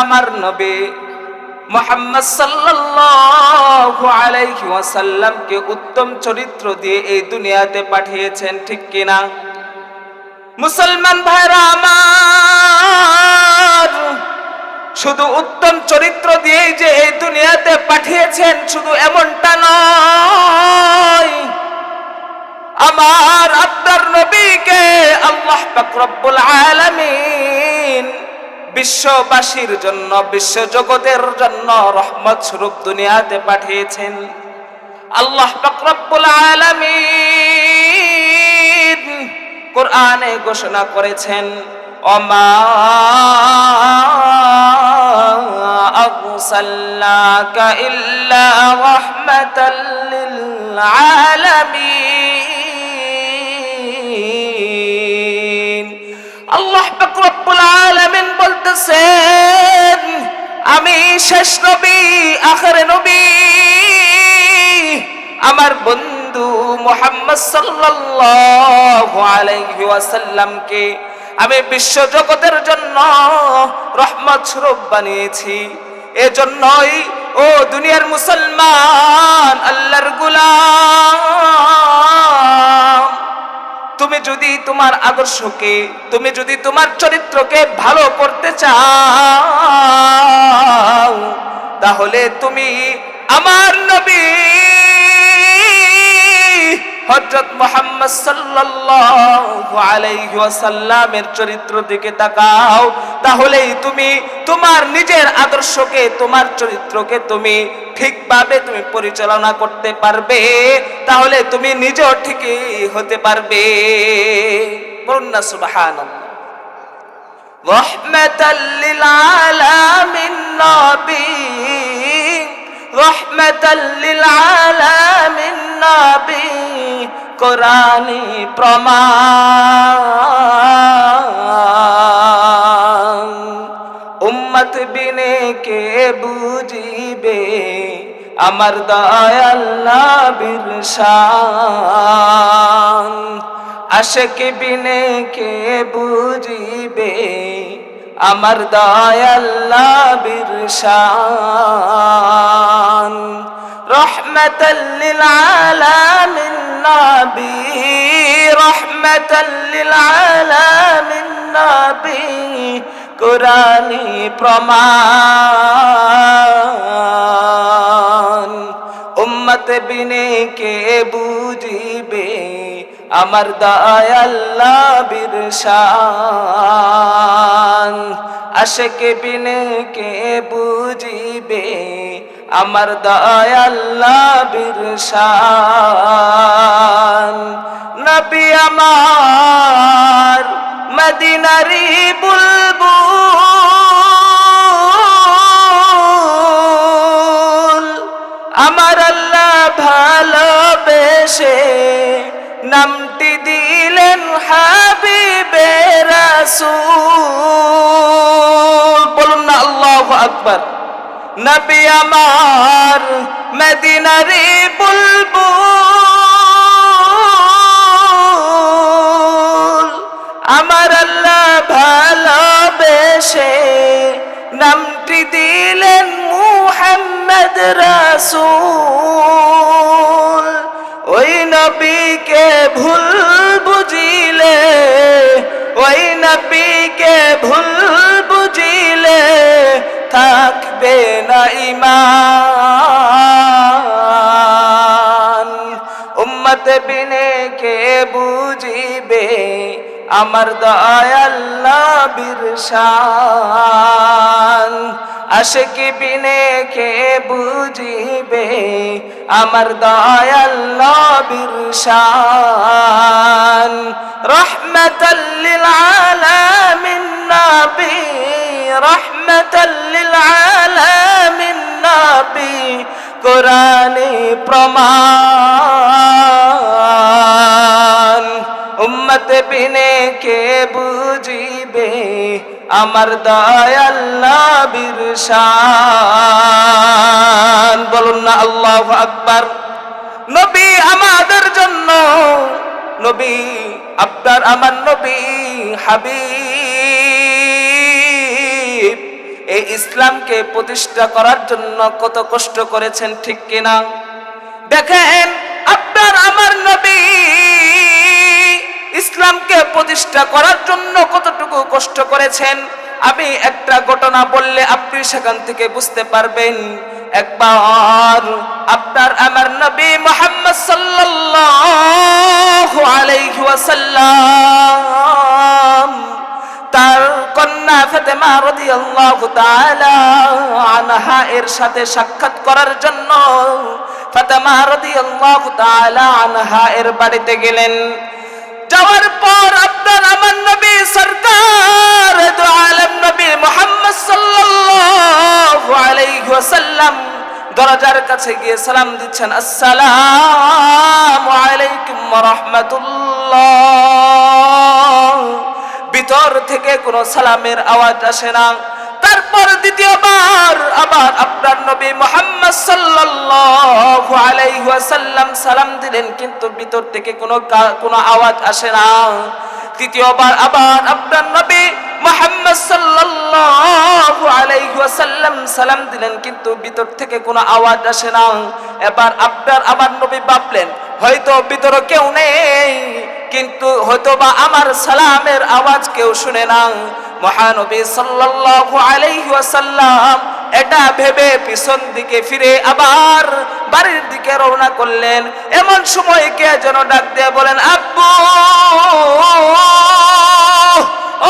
আমার নবী মুহাম্মদ সাল্লাল্লাহু আলাইহি ওয়াসাল্লামকে উত্তম চরিত্র দিয়ে এই দুনিয়াতে পাঠিয়েছেন, ঠিক কিনা? মুসলমান ভাইরা আমার, শুধু উত্তম চরিত্র দিয়ে যে এই দুনিয়াতে পাঠিয়েছেন শুধু এমনটা নয়, আমার আপনার নবীকে আল্লাহ পাক রব্বুল আলামিন বিশ্ববাসীর জন্য, বিশ্ব জগতের জন্য রহমত স্বরূপ দুনিয়াতে পাঠিয়েছেন। আল্লাহ পাক রব্বুল আলামিন কোরআনে ঘোষণা করেছেন, ওমা আরসালনাকা ইল্লা রাহমাতাল লিল আলামিন। আল্লাহ পাক রব্বুল আলামিন বলতেছেন, আমি শেষ নবী, আখির নবী, আমার বন্ধু মুহাম্মদ সাল্লাল্লাহু আলাইহি ওয়াসাল্লামকে আমি বিশ্ব জগতের জন্য রহমত স্বরূপ বানিয়েছি। এজন্যই ও দুনিয়ার মুসলমান, আল্লাহর গোলাম, তুমি যদি তোমার আদর্শকে, তুমি যদি তোমার চরিত্রকে ভালো করতে চাও, তাহলে তুমি আমার নবী হযরত মুহাম্মদ সাল্লাল্লাহু আলাইহি ওয়াসাল্লামের চরিত্র দিকে তাকাও। তাহলেই তুমি তোমার নিজের আদর্শকে, তোমার চরিত্রকে তুমি ঠিকভাবে তুমি পরিচালনা করতে পারবে, তাহলে তুমি নিজেও ঠিকই হতে পারবে। বলুন না সুবহানাল্লাহ। রাহমাতাল লিল আলামিন নবী, রাহমাতাল লিল আলামিন নবী, কোরআনী প্রমাণ। উম্মত বিনে কে বুঝিবে আমার দয়াল নবীর শান, আশিক বিনে কে বুঝিবে আমার দয়াল নবীর শান। রহমাতাল লিল আলামিন নবী, রহমাতাল লিল আলামিন নবী, কোরআনী প্রমাণ। উম্মত বিনে কে বুঝিবে আমার দয়াল নবীর শান, আশিক বিনে কে বুঝিবে আমার দয়াল নবীর শান। নবী আমার মদিনারি বুলবুল, আমার আল্লাহ ভালোবেসে নামটি দিলেন হাবিবে রাসূল। বলুন না আল্লাহু আকবার। নবী আমার মদিনারি বুলবুল, আমার আল্লাহ ভালোবেসে নামটি দিলেন মুহাম্মদ রাসূল। ওই নবীকে ভুল বুঝিলে, ওই নবীকে ভুল বুঝিলে থাকবে না ঈমান। উম্মত বিনে কে বুঝিবে আমার দয়াল নবীর শান, আশিক বিনে কে বুঝিবে আমার দয়াল নবীর শান। রহমাতাল লিল আলামিন নবী, রহমাতাল লিল আলামিন নবী, কোরআনী প্রমাণ। উম্মত বিনে কে বুঝিবে আমার দয়াল নবীর শান। বলুন না আল্লাহু আকবার। নবী আমাদের জন্য, নবী আপনার আমার নবী হাবিব এই ইসলামকে প্রতিষ্ঠা করার জন্য কত কষ্ট করেছেন, ঠিক কিনা? দেখেন আপনার আমার নবী ইসলামকে প্রতিষ্ঠা করার জন্য কতটুকু কষ্ট করেছেন। আমি একটা ঘটনা বললে আপনি সেখান থেকে বুঝতে পারবেন। একবার আপনার আমার নবী মুহাম্মদ সাল্লাল্লাহু আলাইহি ওয়াসাল্লাম তার কন্যা ফাতেমা রাদিয়াল্লাহু তাআলা আনহা এর সাথে সাক্ষাৎ করার জন্য ফাতেমা রাদিয়াল্লাহু তাআলা আনহা এর বাড়িতে গেলেন। যাওয়ার পর আপনার আমার নবী সরকার দু আলম নবী মুহাম্মদ সাল্লাল্লাহু আলাইহি ওয়াসাল্লাম দরজার কাছে গিয়ে সালাম দিচ্ছেন, আসসালামু আলাইকুম ওয়া রাহমাতুল্লাহ। ভিতর থেকে কোনো সালামের আওয়াজ আসে না। তারপর দ্বিতীয়বার আবার আপনার নবী মুহাম্মদ সাল্লাল্লাহু আলাইহি ওয়াসাল্লাম সালাম দিলেন, কিন্তু ভিতর থেকে কোনো আওয়াজ আসে না। তৃতীয়বার আবার আপনার নবী মুহাম্মদ সাল্লাল্লাহু আলাইহি ওয়াসাল্লাম সালাম দিলেন, কিন্তু ভিতর থেকে কোনো আওয়াজ আসে না। এবার আপনার আমার নবী ভাবলেন হয়তো ভিতরে কেউ নেই, কিন্তু হয়তোবা আমার সালামের আওয়াজ কেউ শুনে না। মহানবী সাল্লাল্লাহু আলাইহি ওয়াসাল্লাম এটা ভেবে পিছন দিকে ফিরে আবার বাড়ির দিকে রওনা করলেন। এমন সময় কে যেন ডাক দিয়ে বলেন, আব্বু,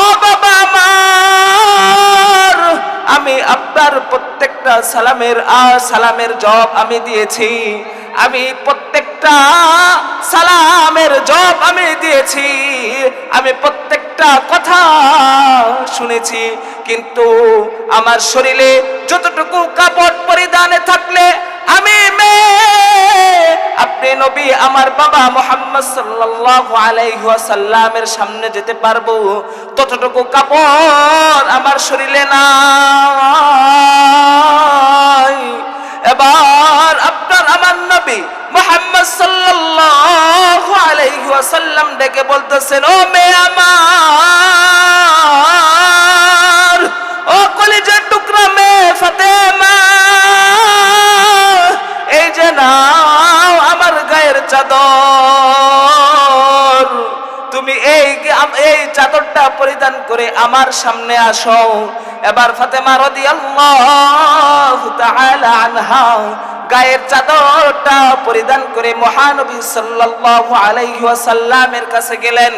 ও বাবা আমার, আমি আপনার প্রত্যেকটা সালামের জবাব আমি দিয়েছি, আমি প্রত্যেকটা সালামের জবাব আমি দিয়েছি, আমি প্রত্যেকটা কথা শুনেছি, কিন্তু আমার শরীরে যতটুকু কাপড় পরিধানে থাকলে আমি আপনি নবী আমার বাবা মুহাম্মদ সাল্লাল্লাহু আলাইহি ওয়াসাল্লামের সামনে যেতে পারবো, ততটুকু কাপড় আমার শরীরে নাই। এবার আপনার আমার নবী মুহাম্মদ সাল্লাল্লাহু আলাইহি ওয়াসাল্লাম ডেকে বলতেছেন, ও মেয়ে আমার, ও কলিজার টুকরা মেয়ে ফাতেমা, এই যে নাও আমার গায়ের চাদর, তুমি এই চাদরটা পরিধান করে আমার সামনে আসো। এবার ফাতেমা রাদিয়াল্লাহু তাআলা আনহা গায়ের চাদরটা পরিধান করে মহানবী সাল্লাল্লাহু আলাইহি ওয়াসাল্লামের কাছে গেলেন।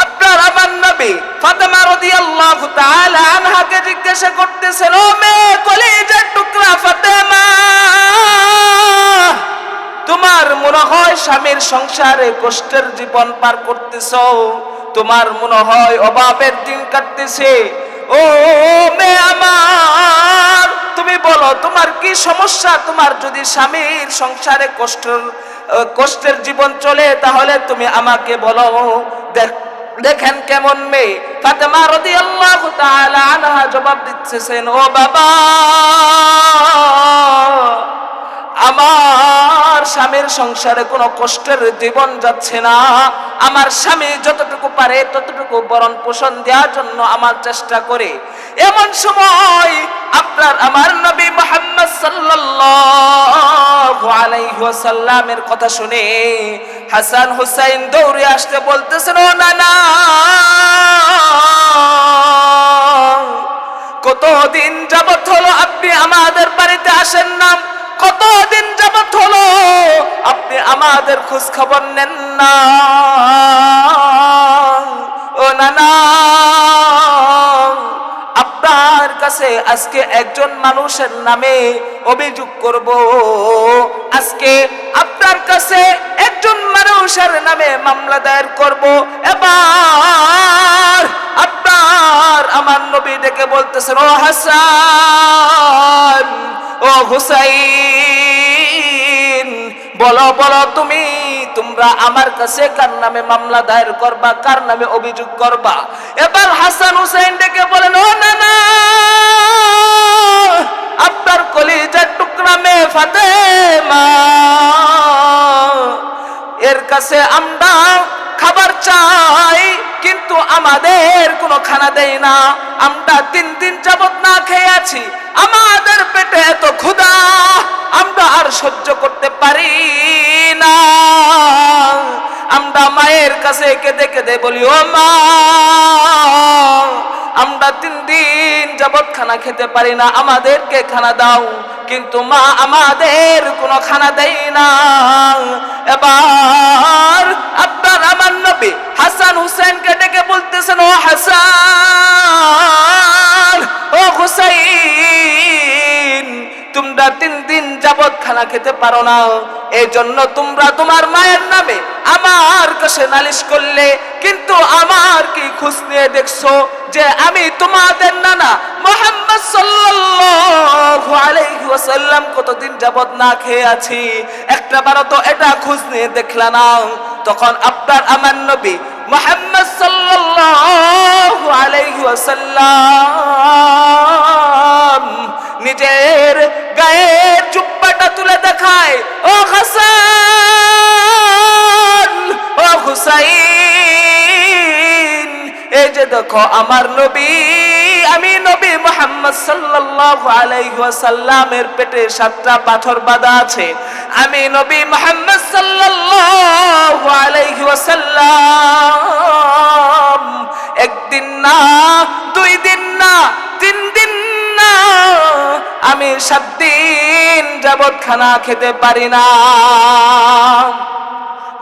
আপনার আমার নবী ফাতেমা রাদিয়াল্লাহু তাআলা আনহাকে জিজ্ঞাসা করতেছেন, ও মেয়ে কলিজার টুকরা ফাতেমা, তোমার মনে হয় স্বামীর সংসারে কষ্টের জীবন পার করতেছো, তোমার মনে হয় অভাবের দিন কাটতেছে, ও মেয়ে আমার, তুমি বলো তোমার কি সমস্যা? তোমার যদি স্বামীর সংসারে কষ্টের জীবন চলে তাহলে তুমি আমাকে বলো। দেখেন কেমন মেয়ে। ফাতেমা রাদিয়াল্লাহু তাআলা আনহা জবাব দিচ্ছেন, ও বাবা, আমার স্বামীর সংসারে কোনো কষ্টের জীবন যাচ্ছে না, আমার স্বামী যতটুকু পারে ততটুকু ভরণ পোষণ দেওয়ার জন্য আমার চেষ্টা করে। এমন সময় আপনার আমার নবী মুহাম্মদ সাল্লাল্লাহু আলাইহি ওয়াসাল্লামের কথা শুনে হাসান হুসাইন দৌড়ে আসতে বলতেছেন, ও নানা, কতদিন যাবত হলো আপনি আমাদের বাড়িতে আসেন না, কতদিন যাবত হলো আপনি আমাদের খোঁজ খবর নেন না। ও নানা, আপনার কাছে আজকে একজন মানুষের নামে অভিযোগ করব, আজকে আপনার কাছে একজন মানুষের নামে মামলা দায়ের করব। এবার আপনার আমার নবী ডেকে বলতেছেন, ও হাসান, ও হুসাইন, বলো বলো তোমরা আমার কাছে কার নামে মামলা দায়ের করবা, কার নামে অভিযোগ করবা? এবার হাসান হুসাইন ডেকে বলেন, ও নানা, আপনার কলিজার টুকরা মেয়ে ফাতেমা, এর কাছে আমরা খাবার চাই, কিন্তু আমাদের কোনো খানা দেয় না, আমরা 3 দিন যাবত না খেয়ে আছি, আমাদের পেটে এত ক্ষুধা, আমরা আর সহ্য করতে পারি না। আমরা মায়ের কাছে কেঁদে কেঁদে বলি, ও মা, আমরা 3 দিন যাবত খানা খেতে পারি না, আমাদেরকে খানা দাও। কিন্তু মা আমাদের কোনো খানা দেয় না। এবার আপনার আমার নবী হাসান হুসেনকে ডেকে বলতেছেন, ও হাসান, ও হুসাইন, তোমরা 3 দিন যাবত খানা খেতে পারো না, এই জন্য তোমরা তোমার মায়ের নামে আমার কাছে নালিশ করলে, কিন্তু আমার কি খোঁজ নিয়ে দেখছো যে আমি তোমাদের নানা মুহাম্মদ সাল্লাল্লাহু আলাইহি ওয়াসাল্লাম কতদিন যাবত না খেয়ে আছি? একটা বারো তো এটা খোঁজ নিয়ে দেখলা না? তখন আপনার আমার নবী মুহাম্মদ সাল্লাল্লাহু আলাইহি ওয়াসাল্লাম নিজের গায়ের জুব্বাটা তুলে দেখায়, ও হাসান, ও হুসাইন, এই যে দেখো আমার নবী, আমি নবী মুহাম্মদ সাল্লাল্লাহু আলাইহি ওয়াসাল্লামের পেটে 7টা পাথর বাঁধা আছে। আমি নবী মুহাম্মদ সাল্লাল্লাহু আলাইহি ওয়াসাল্লাম একদিন না, 2 দিন না, 3 দিন না, আমি 7 দিন যাবত খানা খেতে পারি না।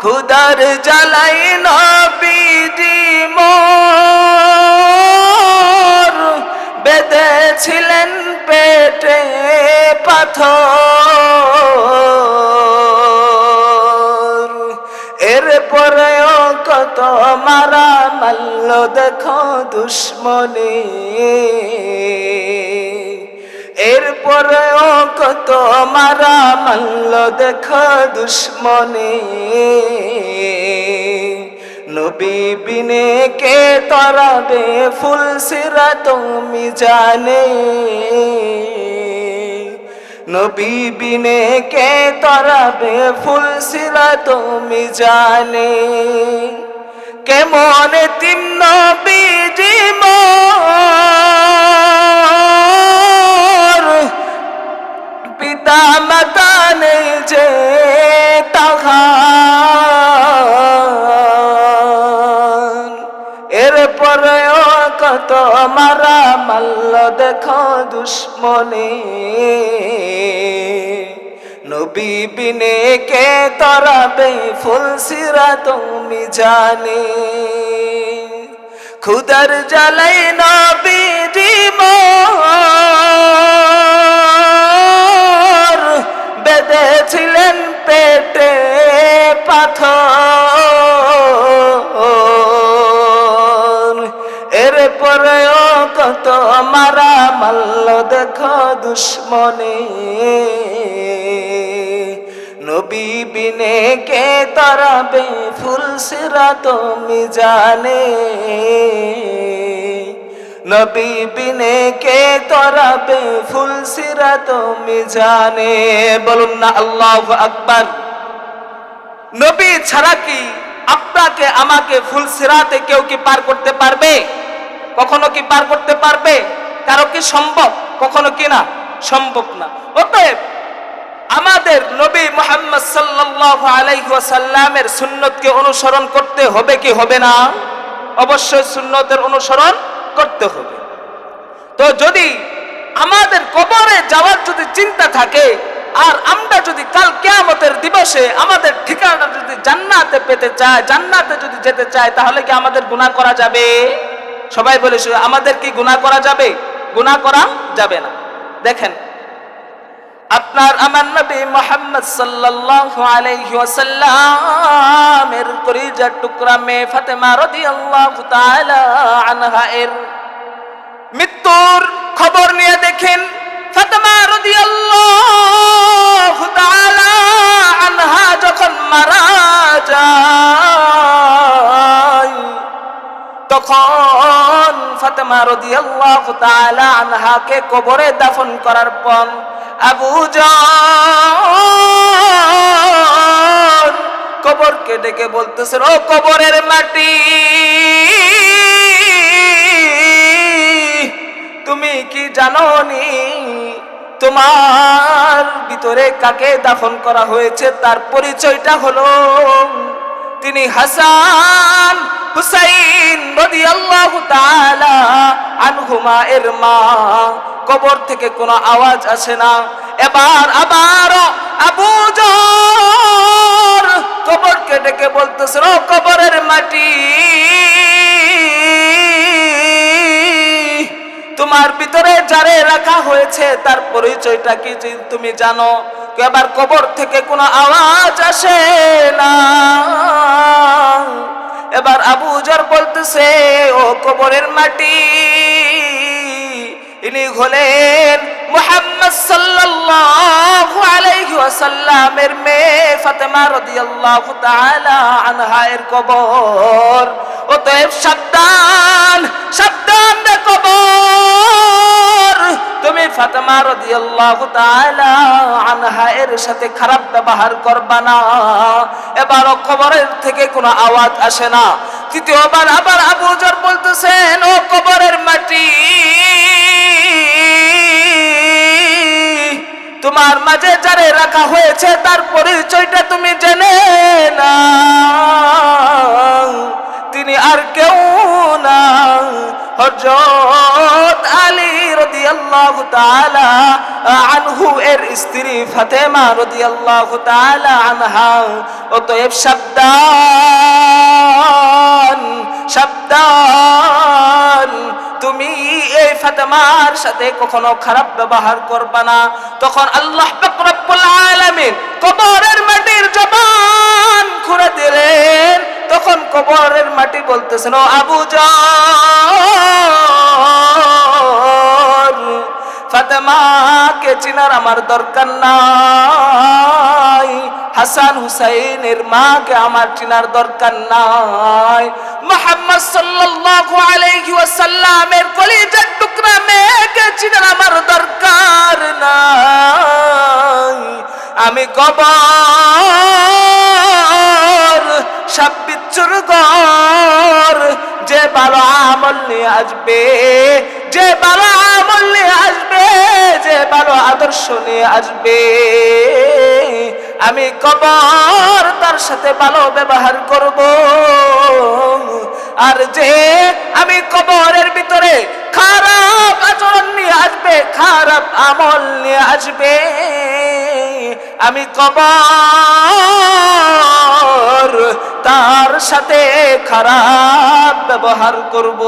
ক্ষুধার জ্বালাই নবীজি মোর বেঁধেছিলেন পেটে পাথর, এরপরেও কত মারা মারল দেখো দুশ্মনে, এরপরেও কত মারা মারল দেখো দুশ্মনে। নবী বিনে কে তরাবে ফুলসিরাত মিজানে, নবী বিনে কে তরাবে ফুলসিরাত মিজানে। কেমন তিন নবীজি মোর, পিতা মাতা নেই যে তাহার, এরপরেও কত মারা মারল দেখো দুশ্মনে। নবী বিনে কে তরাবে ফুলসিরাত মিজানে। ক্ষুধার জ্বালাই নবীজি মোর বেঁধেছিলেন পেটে পাথর, এরপরেও কত মারা মারল দেখো দুশ্মনে। নবী বিনে কে তরাবে ফুলসিরাত মিজানে, নবী বিনে কে তরাবে ফুলসিরাত মিজানে। বলুন না আল্লাহু আকবার। নবী ছাড়া কি আপনাকে আমাকে ফুলসিরাতে কেউ কি পার করতে পারবে? কখনো কি পার করতে পারবে? কারো কি সম্ভব? কখনো কি না, সম্ভব না। অতএব আমাদের নবী মুহাম্মদ সাল্লাল্লাহু আলাইহি ওয়াসাল্লামের সুন্নতকে অনুসরণ করতে হবে কি হবে না? অবশ্যই সুন্নতের অনুসরণ করতে হবে। তো যদি আমাদের কবরে যাওয়ার যদি চিন্তা থাকে, আর আমরা যদি কাল কিয়ামতের দিবসে আমাদের ঠিকানা যদি জান্নাতে পেতে চাই, জান্নাতে যদি যেতে চাই, তাহলে কি আমাদের গুনাহ করা যাবে? সবাই বলে আমাদের কি গুনাহ করা যাবে? গুনাহ করা যাবে না। দেখেন আপনার আমার নবী মুহাম্মদ সাল্লাল্লাহু আলাইহি ওয়াসাল্লামের কলিজার টুকরা মেয়ে ফাতেমা রাদিয়াল্লাহু তাআলা আনহা এর মৃত্যুর খবর নিয়ে দেখেন। ফাতেমা রাদিয়াল্লাহু তাআলা আনহা যখন মারা যায়, তখন ফাতেমা রাদিয়াল্লাহু তাআলা আনহাকে কবরে দাফন করার পর আবু জান কবরকে ডেকে বলতেছেন, ও কবরের মাটি, তুমি কি জানোনি তোমার ভিতরে কাকে দাফন করা হয়েছে? তার পরিচয়টা হলো তিনি হাসান হুসাইন রাদিয়াল্লাহু তাআলা আনহুমা এর মা। কবর থেকে কোনো আওয়াজ আসে না। এবার আবার আবু যর কবরকে ডেকে বলতেছে, ও কবরের মাটি, তোমার ভিতরে যারে রাখা হয়েছে তার পরিচয়টা কি তুমি জানো? এবার কবর থেকে কোনো আওয়াজ আসে না। এবার আবু যর বলতেছে, ও কবরের মাটি, ইনি হলেন মুহাম্মদ সাল্লাল্লাহু আলাইহি ওয়াসাল্লামের মেয়ে ফাতেমা রাদিয়াল্লাহু তাআলা আনহা এর কবর। অতএব সাবধান, সাবধান রে কবর, তুমি ফাতেমা রাদিয়াল্লাহু তাআলা আনহা এর সাথে খারাপ ব্যবহার করবা না। এবার কবরের থেকে কোনো আওয়াজ আসে না। তৃতীয়বার আবার আবু যর বলতেছেন, ও কবরের মাটি, তোমার মাঝে যারে রাখা হয়েছে তার পরিচয়টা তুমি জেনে না। তিনি আর কেউ না, হযরত আলী রাদিয়াল্লাহু তাআলা আনহু এর স্ত্রী ফাতেমা রাদিয়াল্লাহু তাআলা আনহা। অতএব সাবধান, সাবধান, তুমি এই ফাতেমার সাথে কখনো খারাপ ব্যবহার করবা না। তখন আল্লাহ পাক রব্বুল আলামিন কবরের মাটির জবান খুলে দিলেন। তখন কবরের মাটি বলতেছেন, ও আবু যর, ফাতেমাকে চিনার আমার দরকার নাই, হাসান হুসাইনের মাকে আমার চিনার দরকার নাই, মুহাম্মদ সাল্লাল্লাহু আলাইহি ওয়াসাল্লামের কলিজার টুকরা মেয়েকে চিনার আমার দরকার নাই। আমি কবর সব বিচ্ছুর ঘর, যে ভালো আমল নিয়ে আসবে, যে ভালো আমল নিয়ে আসবে, যে ভালো আদর্শ নিয়ে আসবে, আমি কবর তার সাথে ভালো ব্যবহার করব। আর যে আমি কবরের ভিতরে খারাপ আচরণ নিয়ে আসবে, খারাপ আমল নিয়ে আসবে, আমি কবর তার সাথে খারাপ ব্যবহার করব।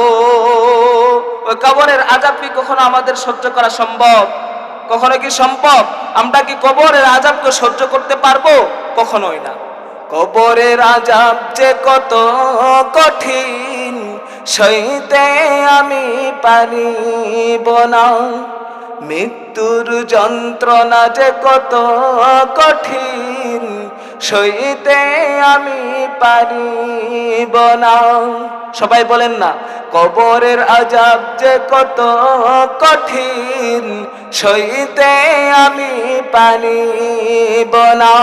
ওই কবরের আযাব কি কখনো আমাদের সহ্য করা সম্ভব? কখনো কি সম্ভব? আমরা কি কবরের আযাবকে সহ্য করতে পারবো? কখনোই না। কবরের আযাব যে কত কঠিন, সইতে আমি পারিব না। মৃত্যুর যন্ত্রণা যে কত কঠিন, সইতে আমি পারিব না। সবাই বলেন না, কবরের আযাব যে কত কঠিন, সইতে আমি পারিব না।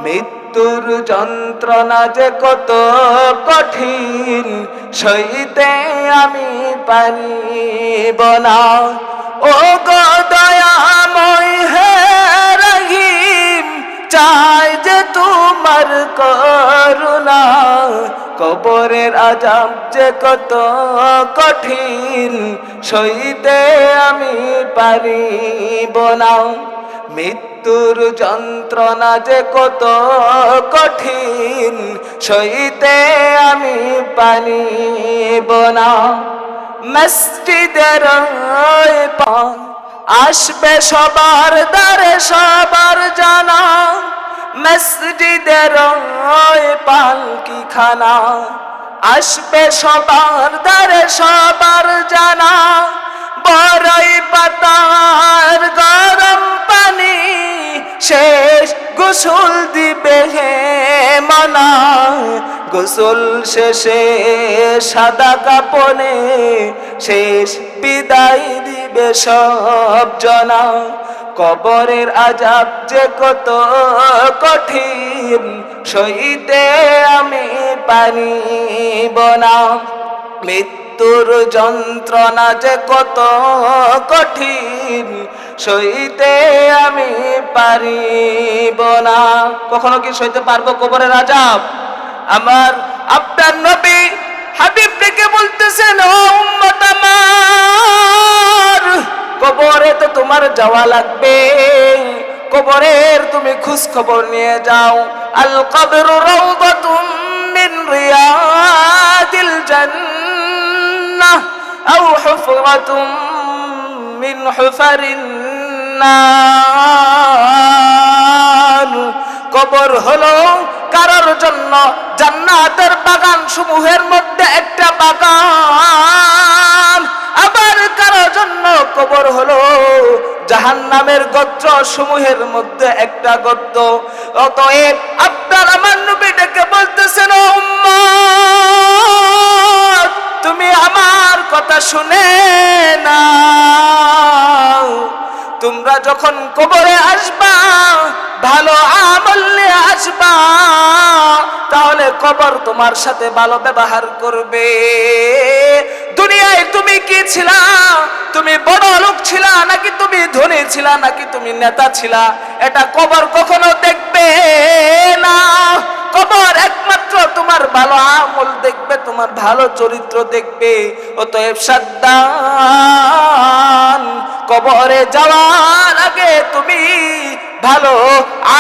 মৃত্যুর যন্ত্রণা যে কত কঠিন, সইতে আমি পারিব না। ও গো দয়াময় হে রহিম, চাই যে তোমার করুণা। কবরের আযাব যে কত কঠিন, সইতে আমি পারিব না। মৃত্যুর যন্ত্রণা যে কত কঠিন, সইতে আমি পারিব না। মসজিদের পান আসবে সবার দ্বারে সবার জানা, মসজিদের পালকি খানা আসবে সবার দ্বারে সবার জানা। বড়ই পাতার গরম পানি শেষ গোসল দিবে হে মনা। গোসল শেষে সাদা কাপনে শেষ বিদায় দিবে সব জনা। কবরের আযাব যে কত কঠিন, সইতে আমি পারিব না। মৃত্যুর যন্ত্রণা যে কত কঠিন, সইতে আমি পারিব না। কখনো কি সইতে পারবো কবরের আযাব? আমার আপনার নবী হাবিব ডেকে বলতেছেন, ও উম্মত আমার, কবরে তো তোমার যাওয়া লাগবে, কবরের তুমি খোঁজ খবর নিয়ে যাও। আল কবরু রাউদাতুম মিন রিয়াদিল জান্নাহ আও হুফরাতুম মিন হুফারিন নার। কবর হলো কারোর জন্য জান্নাতের বাগান সমূহের মধ্যে একটা বাগান, আবার কারোর জন্য কবর হলো জাহান্নামের গর্ত সমূহের মধ্যে একটা গর্ত। অতএব আপনার আমার নবী ডেকে বলতেছেন, ও উম্মত, তুমি আমার কথা শুনে নাও। তোমরা যখন কবরে আসবা, ভালো আমল নিয়ে আসবা, তাহলে কবর তোমার সাথে ভালো ব্যবহার করবে। দুনিয়ায় তুমি কি ছিলা? তুমি বড় লোক ছিলা, নাকি তুমি ধনী ছিলা, নাকি তুমি নেতা ছিলা, এটা কবর কখনো দেখবে না। কবর একমাত্র তোমার ভালো আমল দেখবে, তোমার ভালো চরিত্র দেখবে। অতএব সাবধান, কবরে যাওয়ার আগে তুমি ভালো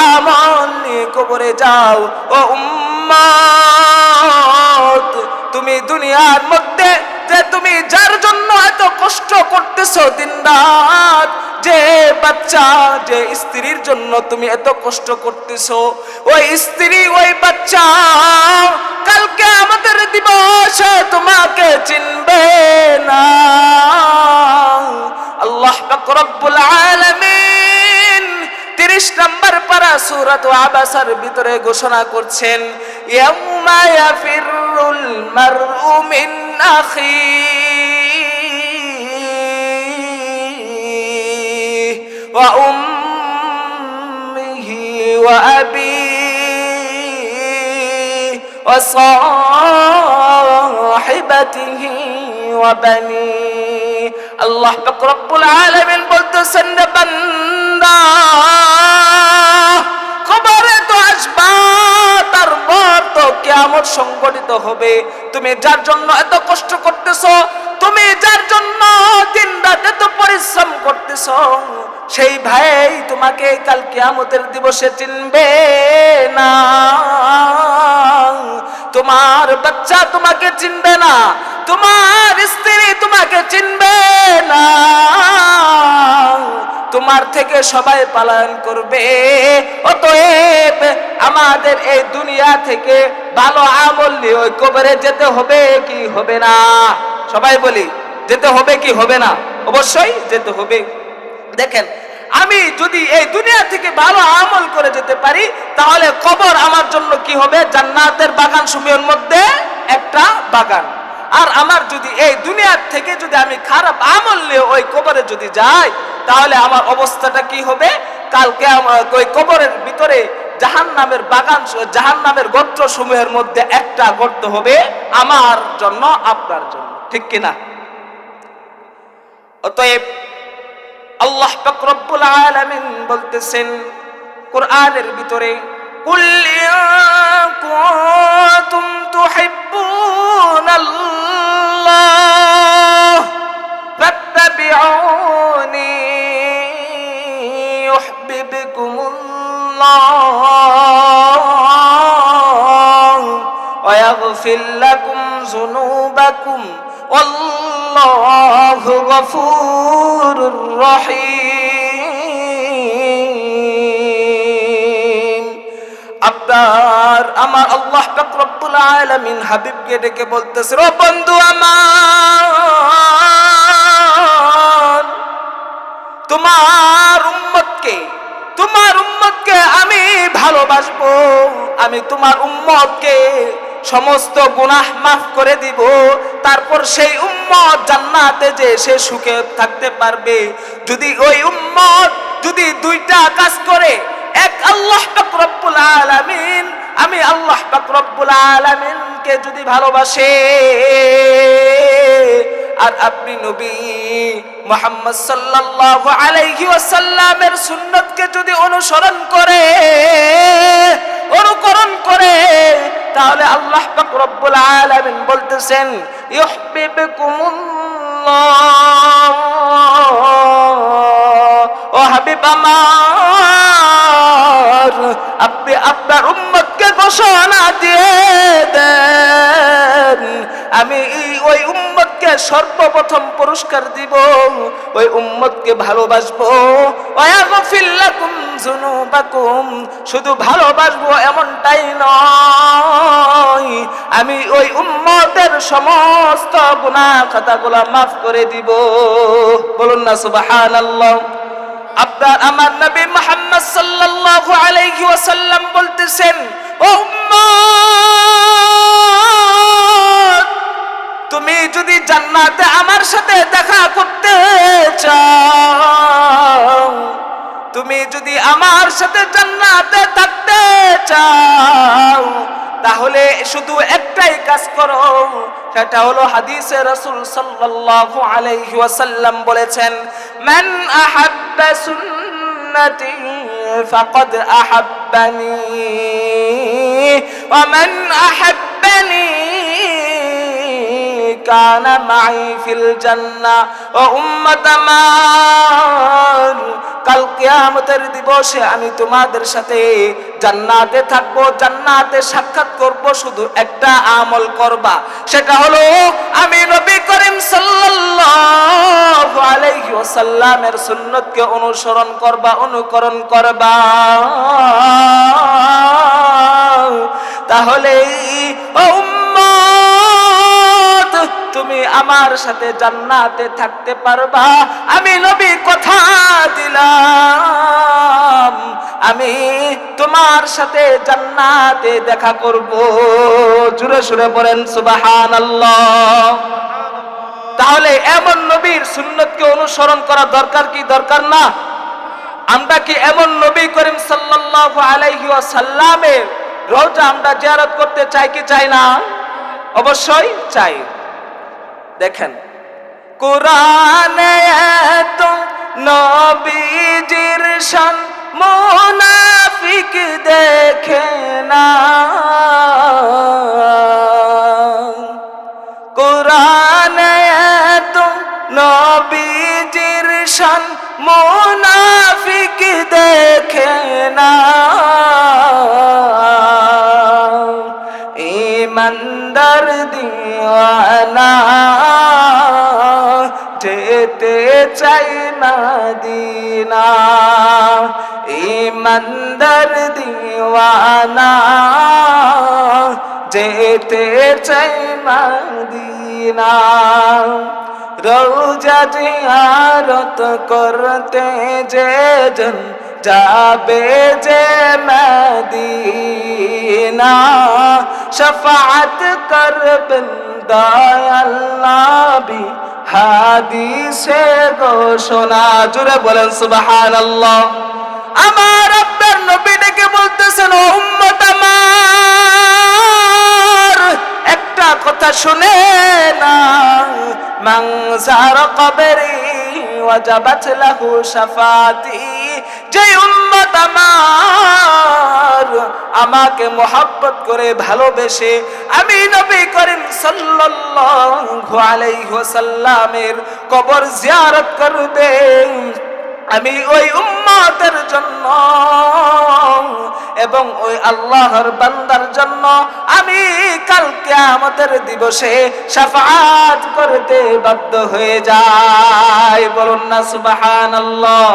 আমল নিয়ে কবরে যাও। ও উম্মত, তুমি দুনিয়ার মধ্যে যে তুমি যার জন্য এত কষ্ট করতেছো দিনরাত, যে বাচ্চা, যে স্ত্রীর জন্য তুমি এত কষ্ট করতেছো, ওই স্ত্রী, ওই বাচ্চা কালকে আমাদের দিবসে তোমাকে চিনবে না। আল্লাহ পাক রব্বুল আলামিন 30 নম্বর পারা সূরাত আবাসার ভিতরে ঘোষণা করছেন, ইয়াউমা ইয়াফিরুল মারউ মিন আখিহি ওয়া উম্মিহি ওয়া আবিহি ওয়া সাহিবাতিহি ওয়া বানিহি। আল্লাহ পাক রব্বুল আলামিন বলতেছেন, বান্দা, কবরে তো আসবা, তারপর তো কিয়ামত সংঘটিত হবে। তুমি যার জন্য এত কষ্ট করতেছো, তুমি যার জন্য দিনরাত এত পরিশ্রম করতেছো, সেই ভাই তোমাকে কাল কিয়ামতের দিবসে চিনবে না। তোমার বাচ্চা তোমাকে চিনবে না, তোমার স্ত্রী তোমাকে চিনবে না, তোমার থেকে সবাই পালন করবে। অতএব আমাদের এই দুনিয়া থেকে ভালো আমল নিয়ে ওই কবরে যেতে হবে কি হবে না? সবাই বলি, যেতে হবে কি হবে না? অবশ্যই যেতে হবে। দেখেন, আমি যদি এই দুনিয়া থেকে ভালো আমল করে যেতে পারি, তাহলে কবর আমার জন্য কি হবে? জান্নাতের বাগান সমূহের মধ্যে একটা বাগান। আর আমার যদি এই দুনিয়ার থেকে যদি আমি খারাপ আমল নিয়ে ওই কবরে যদি যাই, তাহলে আমার অবস্থাটা কি হবে? কালকে ওই কবরের ভিতরে জাহান্নামের বাগান, জাহান্নামের গর্ত সমূহের মধ্যে একটা গর্ত হবে আমার জন্য, আপনার জন্য, ঠিক কিনা? অতএব আল্লাহ পাক রব্বুল আলামিন বলতেছেন কোরআনের ভিতরে, কুল ইন কুনতুম তুহিব্বুনাল্লাহ ফাত্তাবিউনি ইউহিব্বুকুমুল্লাহ ওয়া ইয়াগফির লাকুম যুনুবাকুম আল্লাহু গফুরুর রহিম। আপনার আমার আল্লাহ পাক রব্বুল আলামিন হাবিবকে ডেকে বলতেছে, ও বন্ধু আমার, তোমার উম্মতকে আমি ভালোবাসবো, আমি তোমার উম্মতকে সমস্ত গুনাহ মাফ করে দিব, তারপর সেই উম্মত জান্নাতে যে সে সুখে থাকতে পারবে। যদি ওই উম্মত যদি দুইটা কাজ করে, এক আল্লাহ পাক রব্বুল আলামিন, আমি আল্লাহ পাক রব্বুল আলামিনকে যদি ভালোবাসে, আর আপনি নবী মুহাম্মদ সাল্লাল্লাহু আলাইহি ওয়াসাল্লামের সুন্নতকে যদি অনুকরণ করে তাহলে আল্লাহ পাক রব্বুল আলামিন বলতেছেন ইউহিব্বুকুমুল্লাহ, ও হাবিব আমার, আপনি আপনার উম্মতকে ঘোষণা দিয়ে দেন আমি ওই উম্মতকে সর্বপ্রথম পুরস্কার দিব, ওই উম্মতকে ভালোবাসবো। ওয়াগফির লাকুম যুনুবাকুম, শুধু ভালোবাসবো এমনটাই নয়, আমি ওই উম্মতের সমস্ত গুনাহ খাতাগুলো মাফ করে দিব। বলুন না সুবহানাল্লাহ। আপনার আমার নবী মুহাম্মদ সাল্লাল্লাহু আলাইহি ওয়াসাল্লাম বলতেছেন, ও উম্মত, তুমি যদি জান্নাতে আমার সাথে দেখা করতে চাও, তুমি যদি আমার সাথে জান্নাতে থাকতে চাও, তাহলে শুধু একটাই কাজ করো, সেটা হলো হাদিসে রাসূল সাল্লাল্লাহু আলাইহি ওয়াসাল্লাম বলেছেন, মান আহাব্বা সুন্নতি ফাকাদ আহাব্বানি ওয়া মান আহাব্বানি কানা মাই ফিল জান্নাহ। ও উম্মত আমার, কাল কিয়ামতের দিবসে আমি তোমাদের সাথে জান্নাতে থাকবো, জান্নাতে সাক্ষাৎ করব, শুধু একটা আমল করবা, সেটা হলো আমি নবী করিম সাল্লাল্লাহু আলাইহি ওয়াসাল্লামের সুন্নতকে অনুকরণ করবা। তাহলে ও উম্মত, তুমি আমার সাথে জান্নাতে থাকতে পারবা। আমি নবী কথা দিলাম, আমি তোমার সাথে জান্নাতে দেখা করব। জোরে সুরে বলেন সুবহানাল্লাহ। তাহলে এমন নবীর সুন্নতকে অনুসরণ করা দরকার কি দরকার না? আমরা কি এমন নবী করিম সাল্লাল্লাহু আলাইহি ওয়াসাল্লামের রওজা আমরা জিয়ারত করতে চাই কি চাই না? অবশ্যই চাই। দেখেন, কোরআনে এত নবীজির শান মুনাফিক দেখে না, কোরআনে এত নবীজির শান মুনাফিক দেখে না, ইমানদার দিওয়ানা যেতে চাই মদিনা, ইমানদার দিওয়ানা যেতে চাই মদিনা। রওজা জিয়ারত করতে যেজন যাবে যে মদিনা, শাফাআত করবেন দয়াল নবী হাদিসে ঘোষণা। জোরে বলেন সুবহানাল্লাহ। আমার আপনার নবী ডেকে বলতেছেন, ও উম্মত আমার, একটা কথা শুনে না, মান যারা কবরি ওয়াজাবাত লাহু শাফাতি, যে উম্মত আমার আমাকে মোহাব্বত করে ভালোবেসে আমি নবী করিম সাল্লাল্লাহু আলাইহি ওয়াসাল্লামের কবর জিয়ারত করবে, আমি ওই উম্মতের জন্য এবং ওই আল্লাহর বান্দার জন্য আমি কাল কিয়ামতের দিবসে শাফাআত করতে বাধ্য হয়ে যাই। বলুন না সুবহানাল্লাহ।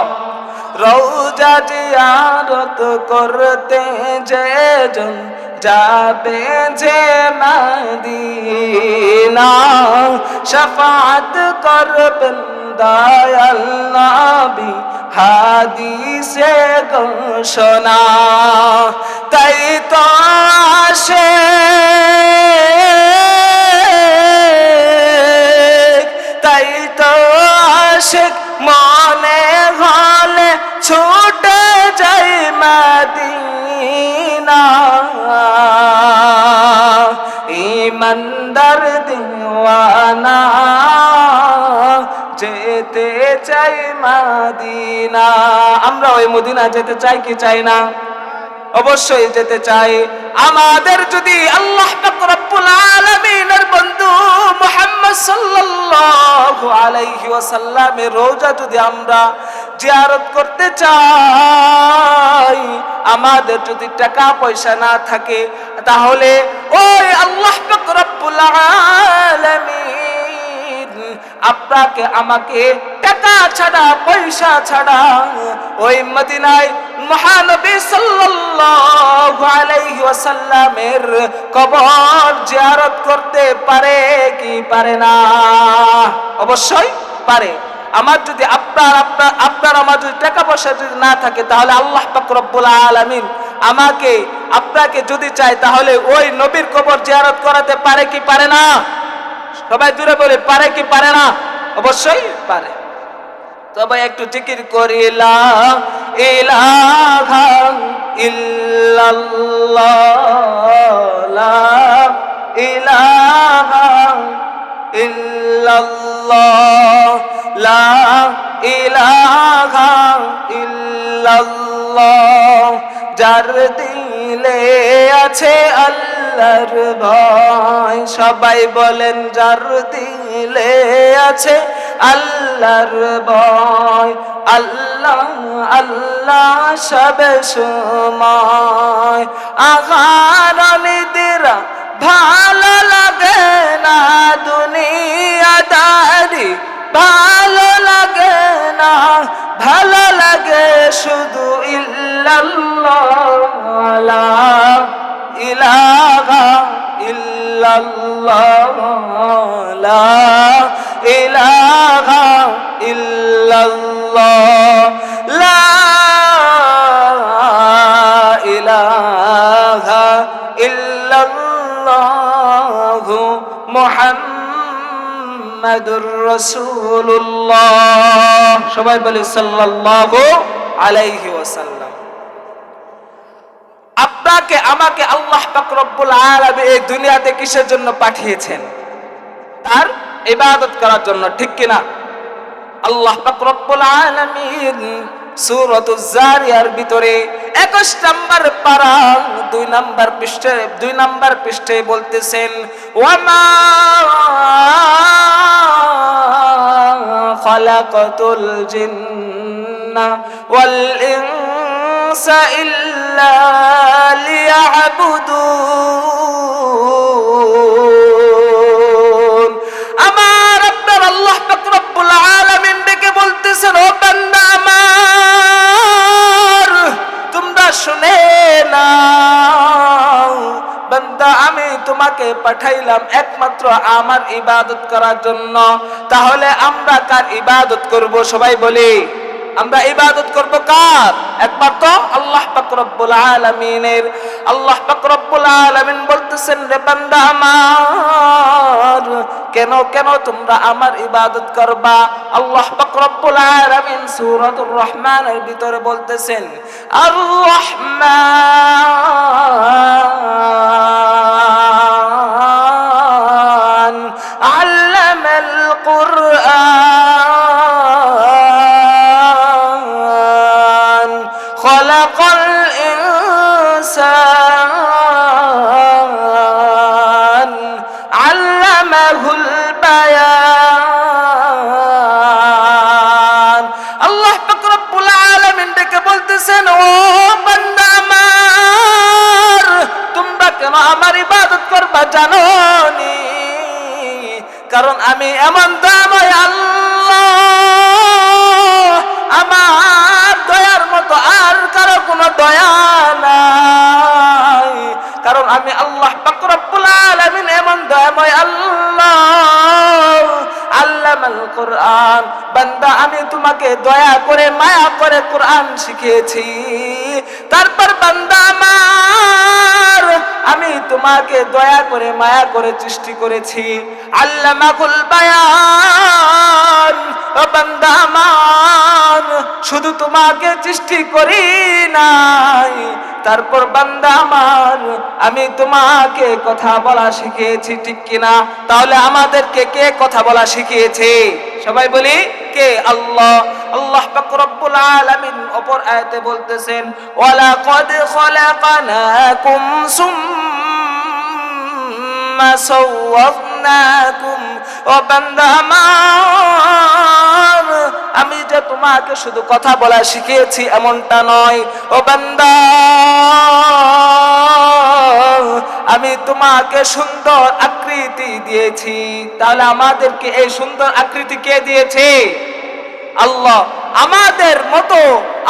রওজা জিয়ারত করতে যেজন যাবে যে মদিনা, শাফাআত করবেন দয়াল নবী হাদিসে ঘোষণা। তাই তো আশিক মনে হলে ছুটে যাই মদিনা, ইমানদার দিওয়ানা চাই মদিনা। আমরা ওই মদিনা যেতে চাই কি চাই না? অবশ্যই যেতে চাই। আমাদের যদি আল্লাহ পাক রব্বুল আলামিনের বন্ধু মুহাম্মদ সাল্লাল্লাহু আলাইহি ওয়াসাল্লামের রওজা যদি আমরা জিয়ারত করতে চাই, আমাদের যদি টাকা পয়সা না থাকে, তাহলে ওই আল্লাহ পাক রব্বুল আলামিন আপনাকে আমাকে টাকা ছাড়া পয়সা ছাড়া ওই মদিনায় মহানবী সাল্লাল্লাহু আলাইহি ওয়াসাল্লামের কবর জিয়ারত করতে পারে কি পারে না? অবশ্যই পারে। আমার যদি আপনার আমার যদি টাকা পয়সা যদি না থাকে, তাহলে আল্লাহ পাক রব্বুল আলামিন আমাকে আপনাকে যদি চায়, তাহলে ওই নবীর কবর জিয়ারত করাতে পারে কি পারে না? সবাই দূরে বলে পারে কি পারে না? অবশ্যই পারে। তবে একটু জিকির করি লা ইলাহা ইল্লাল্লাহ, লা ইলাহা ইল্লাল্লাহ, লা ইলাহা ইল্লাল্লাহ। যার দিলে আছে আল্লাহর ভয়, সবাই বলেন যার দিলে আছে আল্লাহর ভয়। আল্লাহ আল্লাহ সব সময়, আহার নিদ্রা ভালো লাগে না, দুনিয়াদারি ভালো লাগে না, ভালো লাগে শুধু ইল্লাল্লাহ, লা ইলাহা ইল্লাল্লাহ, লা ইলাহা ইল্লাল্লাহ, লা ইলাহা ইল্লাল্লাহ মুহাম্মাদুর রাসূলুল্লাহ। সবাই বলি সাল্লাল্লাহু আলাইহি ওয়াসাল্লাম। আপনাকে আমাকে আল্লাহ পাক রব্বুল আলামিন এই দুনিয়াতে কিসের জন্য পাঠিয়েছেন? তার ইবাদত করার জন্য, ঠিক কিনা? আল্লাহ পাক রব্বুল আলামিন সূরাতুজ জারিয়ার ভিতরে 21 নম্বর পারা 2 নম্বর পৃষ্ঠায় বলতেছেন, ওয়ামা খালাকাতুল জিন্না ওয়াল ইনসা ইল্লা লিয়াবুদুন। আমার আপনার আল্লাহ পাক রব্বুল আলামিন ডেকে বলতেছেন, ও বান্দা আমার, তোমরা শুনে নাও, বান্দা আমি তোমাকে পাঠাইলাম একমাত্র আমার ইবাদত করার জন্য। তাহলে আমরা কার ইবাদত করব? সবাই বলি, আমরা ইবাদত করব কার? একমাত্র আল্লাহ পাক রব্বুল আলামিনের। আল্লাহ পাক রব্বুল আলামিন বলতেছেন, রে বান্দা আমার, কেন কেন তোমরা আমার ইবাদত করবা? আল্লাহ পাক রব্বুল আলামিন সূরাতুর রহমানের ভিতরে বলতেছেন, আর রহমান আল্লামাল কুরআন খালাকাল ইনসান আল্লামাহুল বায়ান। আল্লাহ পাক রব্বুল আলামিন ডেকে বলতেছেন, ও বান্দা আমার, তোমরা কেন আমার ইবাদত করবা জানো নি? কারণ আমি এমন দয়াময় আল্লাহ, আমার দয়ার মতো আর কারো কোনো দয়া নাই। কারণ আমি আল্লাহ পাক রব্বুল আলামিন এমন দয়াময় আল্লাহ। আল্লামাল কুরআন, বান্দা আমি তোমাকে দয়া করে মায়া করে কোরআন শিখিয়েছি। তারপর বান্দা আমার, আমি তোমাকে দয়া করে মায়া করে সৃষ্টি করেছি। আল্লামাকুল বায়ান, ও বান্দা আমার, শুধু তোমাকে সৃষ্টি করি নাই, তারপর বান্দা আমার আমি তোমাকে কথা বলা শিখিয়েছি, ঠিক কিনা? তাহলে আমাদেরকে কে কথা বলা শিখিয়েছে? সবাই বলি কে? আল্লাহ। আল্লাহ পাক রব্বুল আলামিন অপর আয়াতে বলতেছেন ওয়ালাকাদ খলাকনাকুম সুম্মা সাওয়ারনাকুম। ও বান্দা আমার, আমি যে তোমাকে শুধু কথা বলা শিখিয়েছি এমনটা নয়। ও বান্দা, আমি তোমাকে সুন্দর আকৃতি দিয়েছি। তাহলে আমাদেরকে এই সুন্দর আকৃতি কে দিয়েছে? আল্লাহ। আমাদের মতো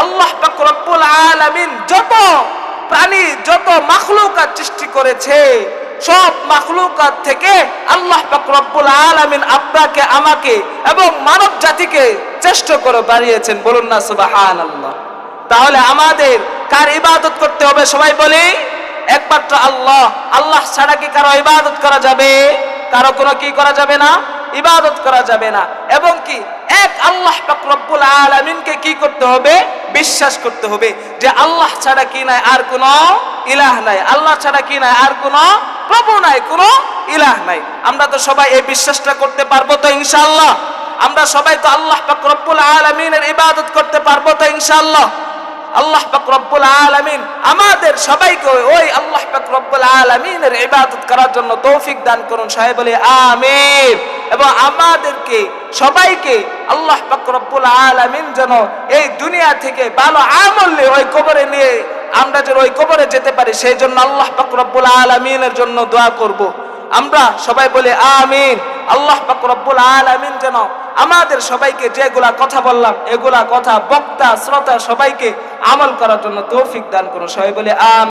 আল্লাহ পাক রব্বুল আলামিন যত প্রাণী, যত মাখলুকাত সৃষ্টি করেছে, সব মাখলুকাত থেকে আল্লাহ পাক রব্বুল আলামিন আপনাকে, আমাকে এবং মানব জাতিকে শ্রেষ্ঠ করে বানিয়েছেন। বলুন না সুবহানাল্লাহ। তাহলে আমাদের কার ইবাদত করতে হবে? সবাই বলি একমাত্র আল্লাহ। আল্লাহ ছাড়া কি কারো ইবাদত করা যাবে? কারো কোনো কি করা যাবে না? ইবাদত করা যাবে না। এবং কি এক আল্লাহ পাক রব্বুল আলামিনকে কি করতে হবে? বিশ্বাস করতে হবে যে আল্লাহ ছাড়া কি নাই আর কোনো ইলাহ নাই, আল্লাহ ছাড়া কি নাই আর কোনো প্রভু নাই, কোনো ইলাহ নাই। আমরা তো সবাই এই বিশ্বাসটা করতে পারবো তো ইনশাআল্লাহ? আমরা সবাই তো আল্লাহ পাক রব্বুল আলামিনের ইবাদত করতে পারবো তো ইনশাআল্লাহ? আল্লাহ পাক রব্বুল আলামিন আমাদের সবাইকে ওই আল্লাহ পাক রব্বুল আলামিনের ইবাদত করার জন্য তৌফিক দান করুন। সবাই বলি আমিন। এবং আমাদেরকে সবাইকে আল্লাহ পাক রব্বুল আলামিন যেন এই দুনিয়া থেকে ভালো আমল নিয়ে ওই কবরে নিয়ে আমরা যেন ওই কবরে যেতে পারি, সেই জন্য আল্লাহ পাক রব্বুল আলামিনের জন্য দোয়া করব। আমরা সবাই বলি আমিন। আল্লাহ পাক রব্বুল আলামিন যেন আমাদের সবাইকে যেগুলা কথা বললাম এগুলা কথা বক্তা শ্রোতা সবাইকে আমল করার জন্য তৌফিক দান করুন। সবাই বলি আমিন।